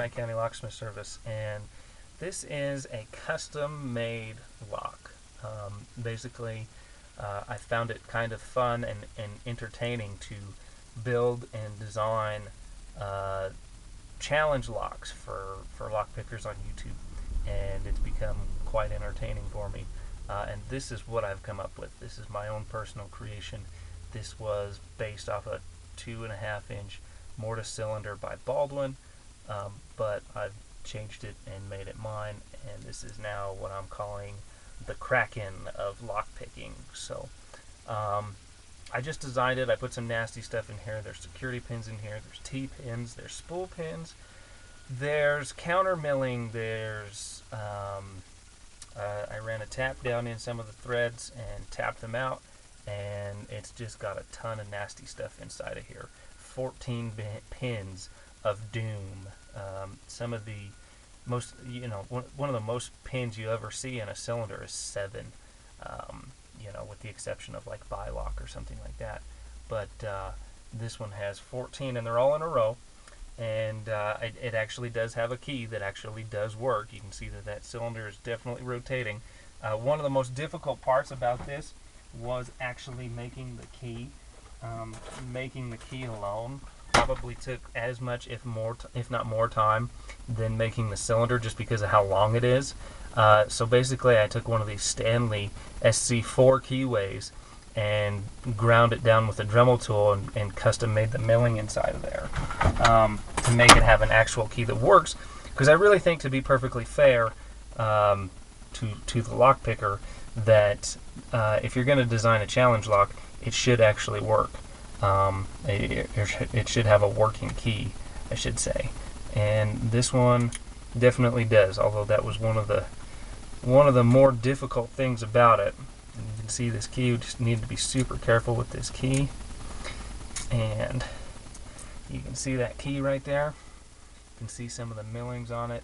Tri County Locksmith Service, and this is a custom-made lock. Basically, I found it kind of fun and entertaining to build and design challenge locks for lock pickers on YouTube, and it's become quite entertaining for me. And this is what I've come up with. This is my own personal creation. This was based off a 2.5-inch mortise cylinder by Baldwin, but I've changed it and made it mine, and this is now what I'm calling the KRAKEN of lock picking. So I just designed it. I put some nasty stuff in here. There's security pins in here, there's T-pins, there's spool pins, there's counter milling, there's I ran a tap down in some of the threads and tapped them out, and it's just got a ton of nasty stuff inside of here. 14 pins of doom. Some of the most, one of the most pins you ever see in a cylinder is 7. With the exception of like Bylock or something like that. But this one has 14, and they're all in a row. And it actually does have a key that actually does work. You can see that cylinder is definitely rotating. One of the most difficult parts about this was actually making the key. Making the key alone probably took as much, if not more time than making the cylinder, just because of how long it is. So basically I took one of these Stanley SC4 keyways and ground it down with a Dremel tool and custom made the milling inside of there to make it have an actual key that works, because I really think, to be perfectly fair to the lock picker, that if you're going to design a challenge lock, it should actually work. It should have a working key, I should say, and this one definitely does. Although that was one of the more difficult things about it. And you can see this key. You just need to be super careful with this key, and you can see that key right there. You can see some of the millings on it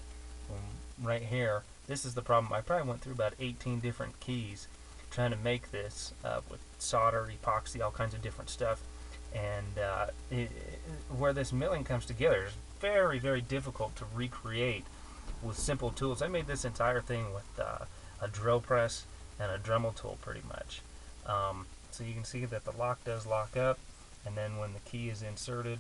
right here. This is the problem. I probably went through about 18 different keys trying to make this with solder, epoxy, all kinds of different stuff. And where this milling comes together is very, very difficult to recreate with simple tools. I made this entire thing with a drill press and a Dremel tool, pretty much. So you can see that the lock does lock up, and then when the key is inserted,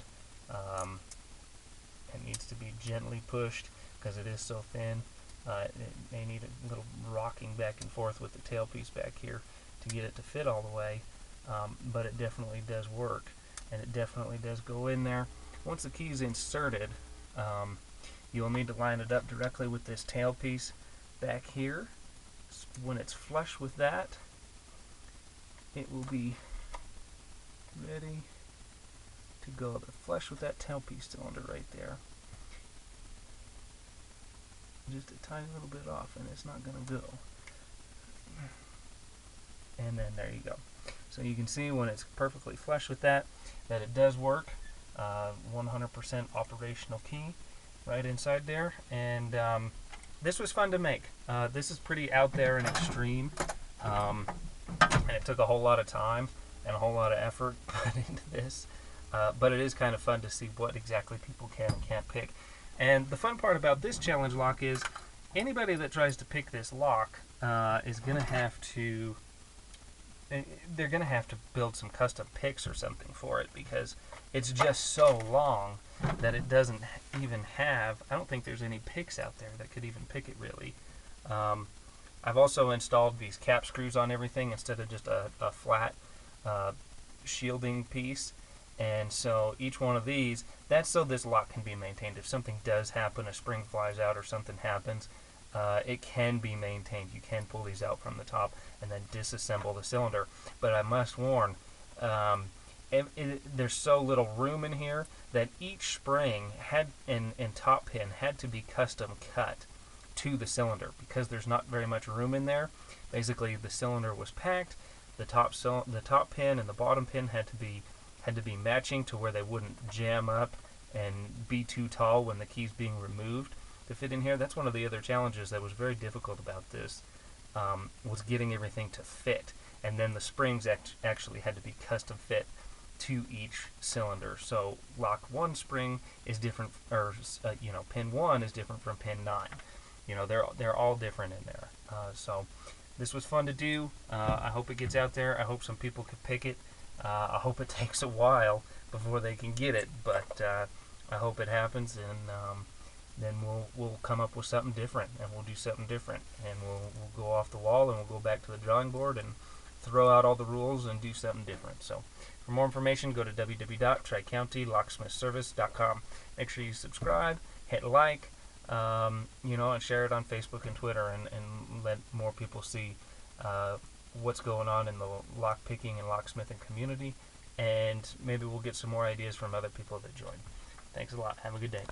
it needs to be gently pushed because it is so thin. It may need a little rocking back and forth with the tailpiece back here to get it to fit all the way, but it definitely does work, and it definitely does go in there. Once the key is inserted, you'll need to line it up directly with this tailpiece back here. When it's flush with that, it will be ready to go. Flush with that tailpiece cylinder right there. Just a tiny little bit off, and it's not going to go. And then there you go. So you can see when it's perfectly flush with that it does work. 100% operational key right inside there. And this was fun to make. This is pretty out there and extreme, and it took a whole lot of time and a whole lot of effort put into this, but it is kind of fun to see what exactly people can and can't pick. And the fun part about this challenge lock is anybody that tries to pick this lock is going to have to build some custom picks or something for it, because it's just so long that it doesn't even have, I don't think there's any picks out there that could even pick it, really. I've also installed these cap screws on everything instead of just a flat shielding piece. And so each one of these, that's so this lock can be maintained. If something does happen, a spring flies out or something happens, it can be maintained. You can pull these out from the top and then disassemble the cylinder. But I must warn, there's so little room in here that each spring and top pin had to be custom cut to the cylinder, because there's not very much room in there. Basically, the cylinder was packed. The top pin and the bottom pin had to be matching to where they wouldn't jam up and be too tall when the key's being removed to fit in here. That's one of the other challenges that was very difficult about this, was getting everything to fit. And then the springs actually had to be custom fit to each cylinder. So lock 1 spring is different, or pin 1 is different from pin 9. They're all different in there. So this was fun to do. I hope it gets out there. I hope some people can pick it. I hope it takes a while before they can get it, but I hope it happens, and then we'll come up with something different, and we'll do something different, and we'll go off the wall, and we'll go back to the drawing board and throw out all the rules and do something different. So for more information, go to www.tricountylocksmithservice.com. Make sure you subscribe, hit like, and share it on Facebook and Twitter, and let more people see what's going on in the lock picking and locksmithing community, and maybe we'll get some more ideas from other people that join. Thanks a lot. Have a good day.